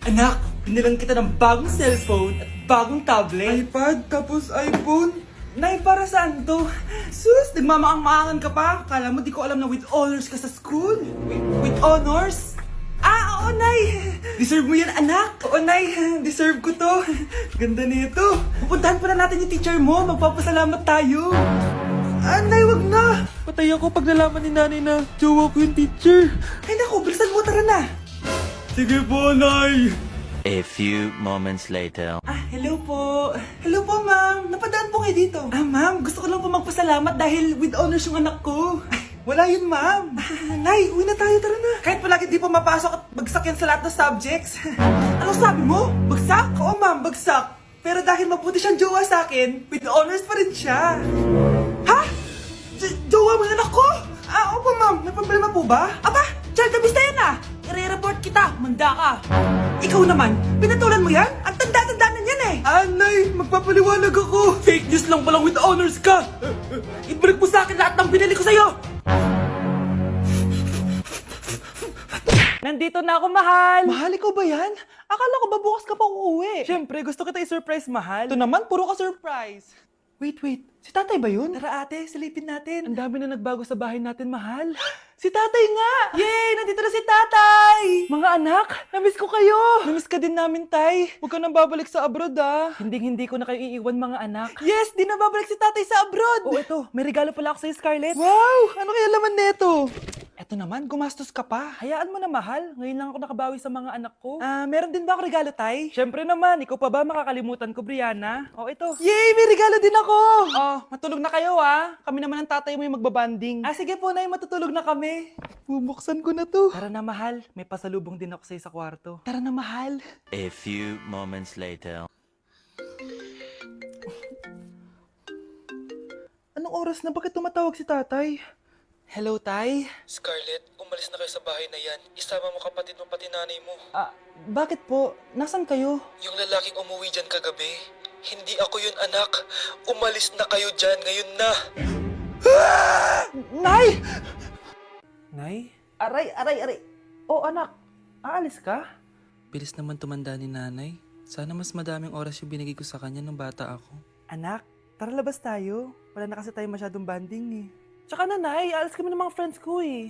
Anak, binilang kita ng bagong cellphone at bagong tablet. iPad, tapos iPhone. Nay, para saan to? Sus, nagmamaang-maangan ka pa? Kala mo di ko alam na with honors ka sa school? With honors? Ah, oo, Nay! Deserve mo yan, anak! Oo, Nay! Deserve ko to! Ganda nito! Pupuntahan pa na natin yung teacher mo! Magpapasalamat tayo! Ah, Nay, wag na! Patay ako pag nalaman ni nanay na jowa ko yung teacher. Ay, naku, bilisan mo, tara na! Sige po, Nay. A few moments later. Ah, hello po. Hello po, ma'am. Napadaan po kayo dito. Ah, ma'am, gusto ko lang po magpasalamat dahil with honors yung anak ko. Ay, wala yun, ma'am. Nay, uwi na tayo, tara na. Kahit palagi di po mapasok at bagsak yan sa lahat ng subjects. Ano sabi mo? Bagsak? Oo, ma'am, bagsak. Pero dahil mabuti siyang jowa sa akin, with honors pa rin siya. Ha? Jowa mo yung anak ko? Ah, opo, ma'am. May problema po ba? Aba, child abuse na yan ah. I-report kita, manda ka. Ikaw naman, pinatulan mo yan? Ang tanda-tanda na yan eh. Anay, magpapaliwanag ako. Fake news lang palang with honors ka. Ibalik mo sa akin lahat ng binili ko sa'yo. Nandito na ako, mahal. Mahal, ikaw ba yan? Akala ko ba bukas ka pa uuwi? Siyempre, gusto kita i-surprise, mahal. Ito naman, puro ka surprise. Wait. Si tatay ba yun? Tara ate, silipin natin. Ang dami na nagbago sa bahay natin, mahal. Si tatay nga! Yay! Nandito na si tatay! Mga anak, namiss ko kayo! Namiss ka din namin, tay. Huwag ka nang babalik sa abroad, ah. Hindi ko na kayo iiwan, mga anak. Yes! Di na babalik si tatay sa abroad! Oh, ito. May regalo pala ako sa'yo, Scarlett. Wow! Ano kaya laman neto? Eto naman, gumastos ka pa. Hayaan mo na, mahal. Ngayon lang ako nakabawi sa mga anak ko. Ah, meron din ba ako regalo, tay? Siyempre naman. Ikaw pa ba makakalimutan ko, Brianna? Oh, ito. Yay! May regalo din ako! Oh, matulog na kayo, ah. Kami naman ang tatay mo yung magbabanding. Ah, sige po, nay. Matutulog na kami. Bubuksan ko na to. Tara na, mahal. May pasalubong din ako sa'yo sa kwarto. Tara na, mahal. A few moments later. Anong oras na? Bakit tumatawag si tatay? Hello, tay. Scarlett, umalis na kayo sa bahay na yan. Isama mo kapatid mo pati nanay mo. Ah, bakit po? Nasaan kayo? Yung lalaking umuwi dyan kagabi, hindi ako yun, anak. Umalis na kayo dyan ngayon na. Nay! Nay? Aray. Oh, anak. Aalis ka? Bilis naman tumanda ni nanay. Sana mas madaming oras yung binigay ko sa kanya nung bata ako. Anak, tara labas tayo. Wala na kasi tayo masyadong banding eh. Tsaka nanay, aalis kami ng mga friends ko eh.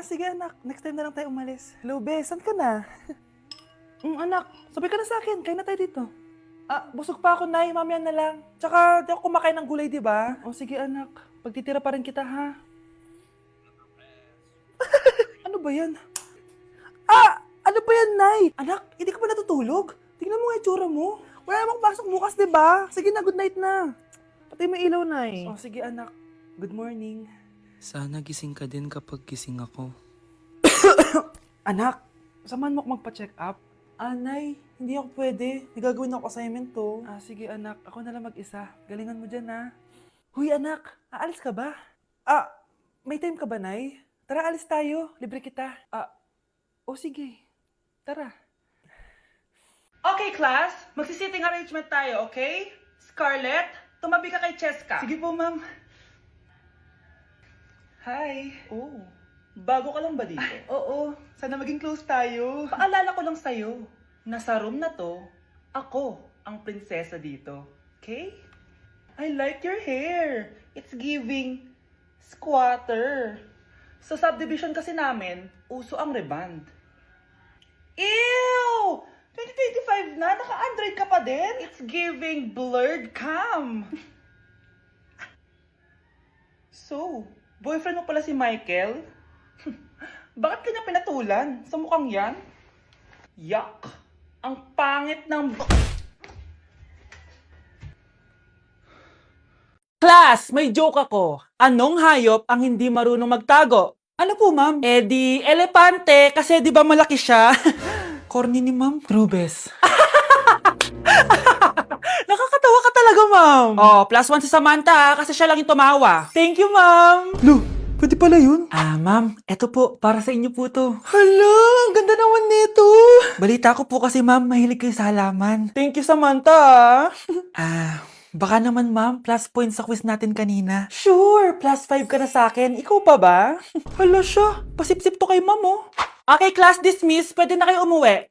Sige anak, next time na lang tayo umalis. Hello, be, saan ka na? Anak, sabay ka na sa akin, kain na tayo dito. Busog pa ako, nay, mamaya na lang. Tsaka, di ako kumakain ng gulay, di ba? O sige anak, pagtitira pa rin kita, ha? Ano ba yan? Ano ba yan, nay? Anak, hindi ka ba natutulog? Tingnan mo nga itsura mo. Wala namang pasok bukas, di ba? Sige na, good night na. Patay mo ilaw, nay. O sige anak, good morning. Sana gising ka din kapag gising ako. Anak, samahan mo ako magpa-check up. Nay, hindi ako pwede. May gagawin ako assignment to. Sige anak, ako na lang mag-isa. Galingan mo dyan, ha? Huy anak, aalis ka ba? May time ka ba, nay? Tara, alis tayo. Libre kita. Sige. Tara. Okay, class. Magsisitting arrangement tayo, okay? Scarlett, tumabi ka kay Cheska. Sige po, ma'am. Hi. Oh, bago ka lang ba dito? Oo, sana maging close tayo. Paalala ko lang sa'yo, na sa room na to, ako ang prinsesa dito. Okay? I like your hair. It's giving squatter. Sa subdivision kasi namin, uso ang reband. Ew! 2025 na, naka-Android ka pa din? It's giving blurred cam. So, boyfriend mo pala si Michael? Bakit kanya pinatulan? Sa mukhang yan? Yuck! Ang pangit ng... Class! May joke ako. Anong hayop ang hindi marunong magtago? Ano po, ma'am? Di elepante kasi di ba malaki siya? Corny ni ma'am. Rubes. Nakakatawa ka talaga, ma'am. +1 si Samantha kasi siya lang yung tumawa. Thank you, ma'am. Lo, pwede pala yun? Ma'am, eto po, para sa inyo po to. Hala, ang ganda naman nito. Balita ko po kasi, ma'am, mahilig kayo sa halaman. Thank you, Samantha. Baka naman, ma'am, plus points sa quiz natin kanina. Sure, +5 ka na sa akin. Ikaw pa ba? Hala siya, pasipsip to kay ma'am, oh. Okay, class dismiss. Pwede na kayo umuwi.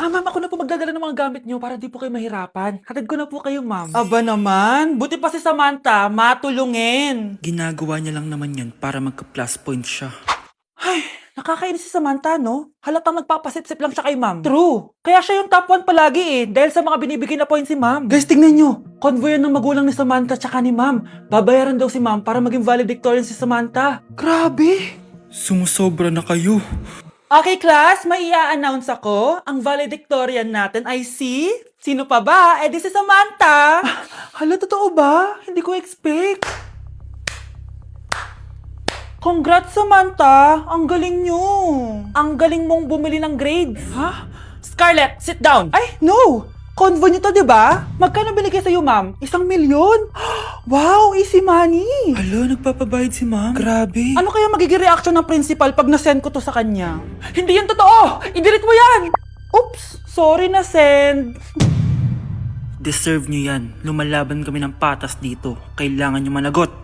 Ma'am, ako na po magdadala ng mga gamit nyo para di po kayo mahirapan. Hatid ko na po kayo, ma'am. Aba naman, buti pa si Samantha, matulungin. Ginagawa niya lang naman yun para magka-plus point siya. Ay, nakakainis si Samantha, no? Halatang nagpapasip-sip lang siya kay ma'am. True. Kaya siya yung top 1 palagi eh, dahil sa mga binibigay na points si ma'am. Guys, tingnan nyo. Convoy yan ng magulang ni Samantha tsaka ni ma'am. Babayaran daw si ma'am para maging valedictorian si Samantha. Grabe. Sumusobra na kayo. Okay, class, may i-announce ako. Ang valedictorian natin ay si... Sino pa ba? Eh, di si Samantha. Hala, totoo ba? Hindi ko expect. Congrats, Samantha! Ang galing nyo! Ang galing mong bumili ng grades! Ha? Scarlett, sit down! Ay, no! Convo nyo to, diba? Magkano binigay sa'yo, ma'am? 1 milyon? Wow, easy money! Hala, nagpapabayad si ma'am. Grabe. Ano kaya magiging reaction ng principal pag nasend ko to sa kanya? Hindi yan totoo! I-delete mo yan! Oops! Sorry na send. Deserve nyo yan. Lumalaban kami ng patas dito. Kailangan nyo managot.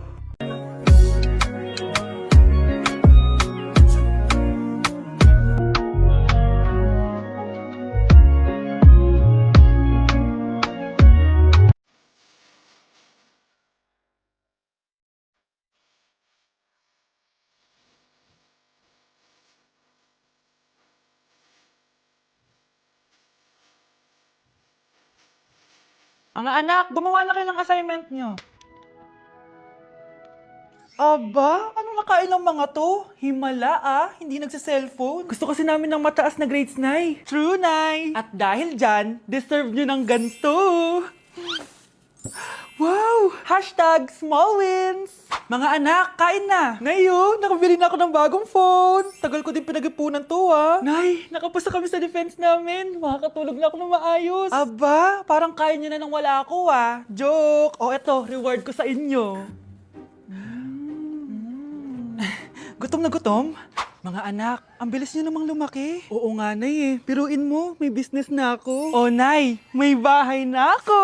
Mga anak, gumawa na kayo ng assignment nyo. Aba, ano nakain ng mga to? Himala hindi nagsa-cellphone. Gusto kasi namin ng mataas na grades, Nay. True, Nay. At dahil dyan, deserve nyo ng ganito. Wow! Hashtag small wins! Mga anak, kain na! Nayo, nakabili na ako ng bagong phone! Tagal ko din pinag-ipunan to Nay, nakapasa kami sa defense namin. Makakatulog na ako ng maayos. Aba, parang kaya nyo na nang wala ako Joke! O eto, reward ko sa inyo. Gutom na gutom? Mga anak, ang bilis nyo namang lumaki. Oo nga, Nay Piruin mo, may business na ako. Oh, Nay, may bahay na ako!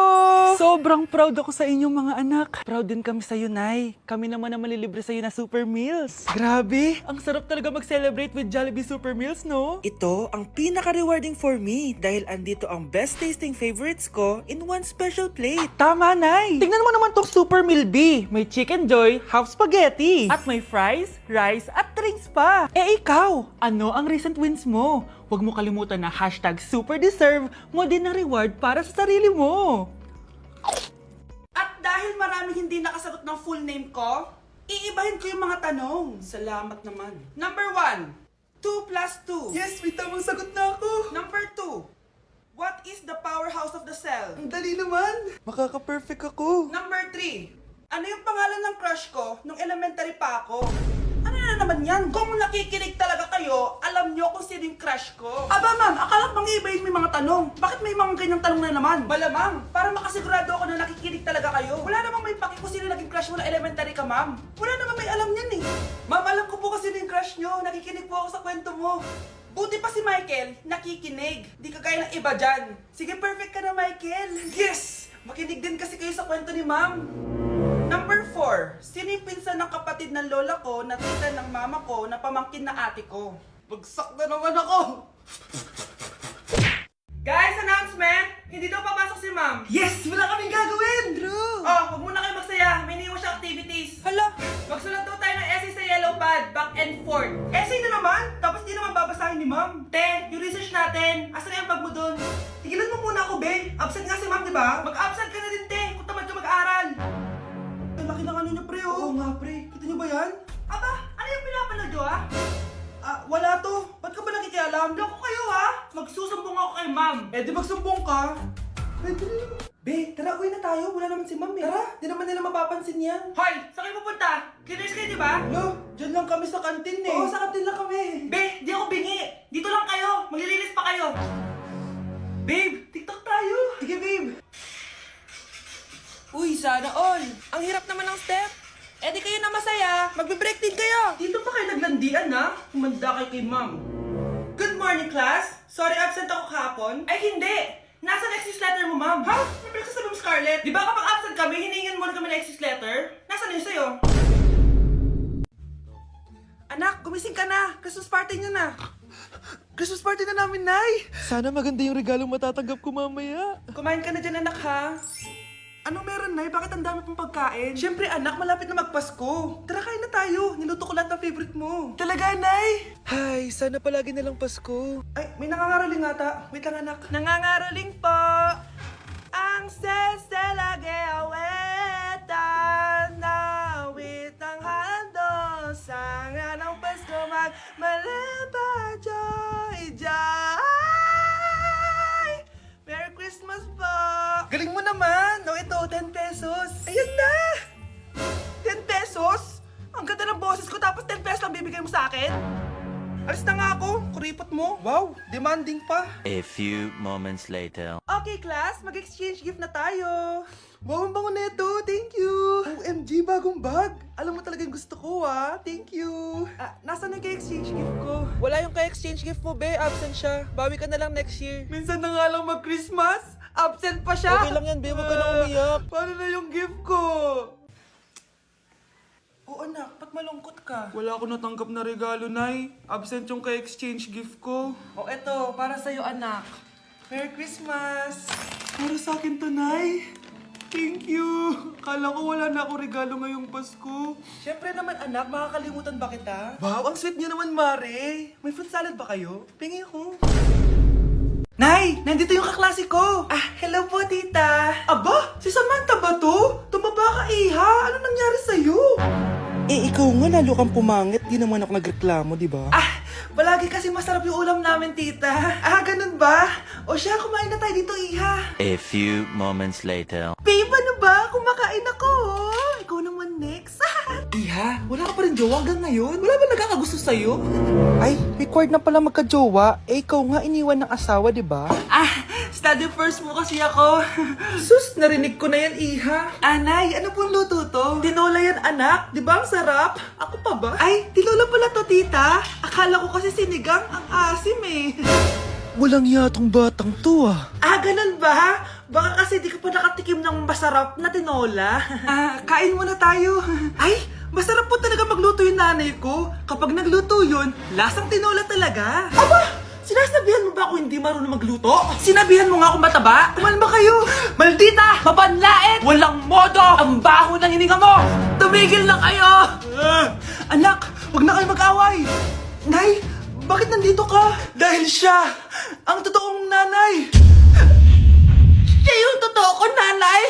Sobrang proud ako sa inyo, mga anak. Proud din kami sa'yo, Nay. Kami naman na malilibre sa'yo na Super Meals. Grabe, ang sarap talaga mag-celebrate with Jollibee Super Meals, no? Ito ang pinaka-rewarding for me dahil andito ang best tasting favorites ko in one special plate. Tama, Nay! Tingnan mo naman tong Super Meal B. May Chicken Joy, half spaghetti. At may fries, rice, at drinks pa. Eh ikaw, ano ang recent wins mo? Huwag mo kalimutan na hashtag superdeserve mo din ng reward para sa sarili mo. At dahil maraming hindi nakasagot ng full name ko, iibahin ko yung mga tanong. Salamat naman. Number 1, 2 plus 2. Yes, may tamang sagot na ako. Number 2, what is the powerhouse of the cell? Ang dali naman. Makaka-perfect ako. Number 3, ano yung pangalan ng crush ko nung elementary pa ako? Ano na naman yan? Kung nakikinig talaga kayo, alam nyo kung sino yung crush ko. Aba ma'am, akala ko mang-iibahin may mga tanong. Bakit may mga ganyang tanong na naman? Malamang, para makasigurado ako na nakikinig talaga kayo. Wala namang may paki kung sino naging crush mo na elementary ka, ma'am. Wala namang may alam yan Ma'am, alam ko po kasi sino yung crush nyo. Nakikinig po ako sa kwento mo. Buti pa si Michael, nakikinig. Di kagaya ng iba dyan. Sige, perfect ka na, Michael. Yes! Makinig din kasi kayo sa kwento ni ma'am. Number 4, sino yung pinsan ng kapatid ng lola ko na tita ng mama ko na pamangkin na ate ko? Bagsak na naman ako! Guys, announcement! Hindi daw papasok si ma'am. Yes! Wala kaming gagawin! True! Oh, huwag muna kayo magsaya. May iniwan siya activities. Hala! Magsulat daw tayo ng essay sa yellow pad, back and forth. Essay na naman? Tapos di naman babasahin ni ma'am. Te, yung research natin. Asan na yung bag mo dun? Tigilan mo muna ako, be. Absent nga si ma'am, di ba? Mag-absent ka na din, te. Kung tamad ka mag-aaral. Ang laki ng ano niyo, pre, Oo nga, pre. Kita niyo ba yan? Aba, ano yung pinapanood nyo, wala to. Ba't ka ba nakikialam? Loko kayo, Magsusumbong ako kay ma'am. Eh, di magsumbong ka. Pwede na naman. Be, tara, uwi na tayo. Wala naman si ma'am, Tara, di naman nila mapapansin yan. Hoy, saan kayo pupunta? Cleaners kayo, di ba? Lo, dyan lang kami sa kantin, Oo, sa kantin lang kami. Be, di ako bingi. Dito lang kayo. Maglilinis pa kayo. Babe, TikTok tayo. Sige, babe. Uy, sana all. Ang hirap naman ng step. Eh di kayo na masaya. Magbe-break din kayo. Dito pa kayo naglandian Humanda kayo kay ma'am. Good morning, class. Sorry absent ako kahapon. Ay hindi. Nasa excuse letter mo, ma'am. Ha? Ano pinagsasabi mo, Scarlett? Di ba kapag absent kami, hiningan mo na kami ng excuse letter? Nasaan yun sa'yo? Anak, gumising ka na. Christmas party nyo na. Christmas party na namin, Nay! Sana maganda yung regalong matatanggap ko mamaya. Kumain ka na dyan, anak, ha? Anong meron, Nay? Bakit ang dami pong pagkain? Siyempre, anak, malapit na magpasko. Tara, kain na tayo. Niluto ko lahat ng favorite mo. Talaga, Nay? Hay, sana palagi na lang Pasko. Ay, may nangangaraling ata. Wait lang, anak. Nangangaraling po. Ang seselage awetan na awit ang handog. Sanga ng Pasko magmalaba joy joy. Merry Christmas po! Galing mo naman! No, ito, 10 pesos. Ayan na! 10 pesos? Ang ganda ng boses ko tapos 10 pesos lang bibigay mo sa akin? Alis na nga ako, kuripot mo. Wow, demanding pa. A few moments later. Okay, class, mag-exchange gift na tayo. Wow, ang bango neto. Thank you. OMG, bagong bag. Alam mo talaga yung gusto ko, ah. Thank you. Nasaan yung ka-exchange gift ko? Wala yung ka-exchange gift mo, be. Absent siya. Bawi ka na lang next year. Minsan na nga lang mag-Christmas. Absent pa siya. Okay lang yan, be. Huwag ka na umiyak. Paano na yung gift ko? Oo, anak. Ba't malungkot ka? Wala ako natanggap na regalo, Nay. Absent yung ka-exchange gift ko. O, eto. Para sa'yo, anak. Merry Christmas! Para sa akin to, Nay. Thank you! Kala ko wala na ako regalo ngayong Pasko. Siyempre naman, anak. Makakalimutan ba kita? Wow, ang sweet niyo naman, Mare. May fruit salad ba kayo? Pingi ako. Nay! Nandito yung kaklase ko! Hello po, tita! Aba! Si Samantha ba to? Tumaba ka, Iha! Ano nangyari sa'yo? Ikaw nga lalo kang pumangit. Di naman ako nagreklamo, di ba? Palagi kasi masarap yung ulam namin, tita. Ganun ba? O siya, kumain na tayo dito, Iha. A few moments later. Babe, ano ba? Kumakain ako. Ikaw naman next. Iha, wala ka pa rin jowa hanggang ngayon? Wala ba nagkakagusto sa'yo? Ay, required na pala magka-jowa. Ikaw nga iniwan ng asawa, di ba? Study first mo kasi ako. Sus, narinig ko na yan, Iha. Anay, ano pong luto to? Tinola yan, anak. Di ba ang sarap? Ako pa ba? Ay, tinola pala to, tita. Akala ko kasi sinigang ang asim eh. Walang yatong batang to Ganun ba? Baka kasi di ka pa nakatikim ng masarap na tinola. Kain muna tayo. Ay, masarap po talaga magluto yung nanay ko. Kapag nagluto yun, lasang tinola talaga. Aba! Sinasabihan mo ba ako hindi marunong magluto? Sinabihan mo nga ako mataba? Kumalma kayo! Maldita! Mabanlait! Walang modo! Ang baho ng hininga mo! Tumigil na kayo! Anak, wag na kayo mag-away! Nay, bakit nandito ka? Dahil siya, ang totoong nanay! Siya yung totoo ko, nanay!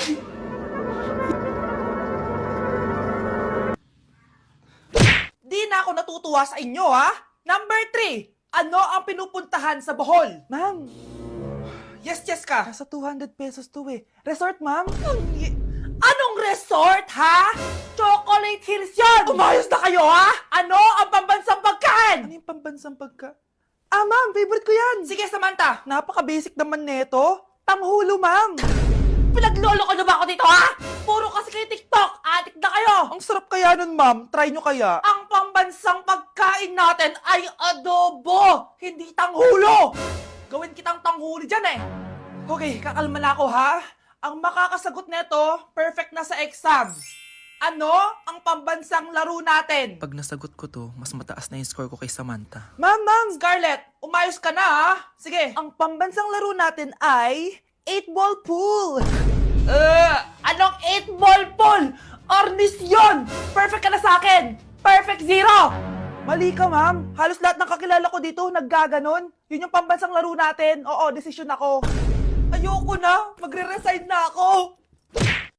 Di na ako natutuwa sa inyo, ha? Number 3, ano ang pinupuntahan sa Bohol? Ma'am, yes ka. Nasa 200 pesos to eh. Resort, ma'am? Anong resort, ha? Chocolate Hills yun! Umayos na kayo, ha? Ano ang pambansang pagkain? Ano yung pambansang pagkain? Ma'am, favorite ko yan. Sige, Samantha. Napaka-basic naman neto. Tanghulo, ma'am. Pinaglolo ko na ba ako dito, ha? Puro kasi kayo TikTok. Adik na kayo. Ang sarap kaya nun, ma'am. Try nyo kaya. Ang pambansang pagkain natin ay adobo, hindi tanghulo. Gawin kitang tanghuli dyan, eh. Okay, kakalma na ako, ha? Ang makakasagot neto, perfect na sa exam. Ano ang pambansang laro natin? Pag nasagot ko to, mas mataas na yung score ko kay Samantha. Ma'am! Scarlett, umayos ka na, ha? Sige. Ang pambansang laro natin ay 8-ball pool. Anong 8-ball pool? Ornis yun! Perfect ka na sa akin! Perfect 0! Mali ka, ma'am. Halos lahat ng kakilala ko dito naggaganon. Yun yung pambansang laro natin. Oo, desisyon ako. Ayoko na. Magre-resign na ako.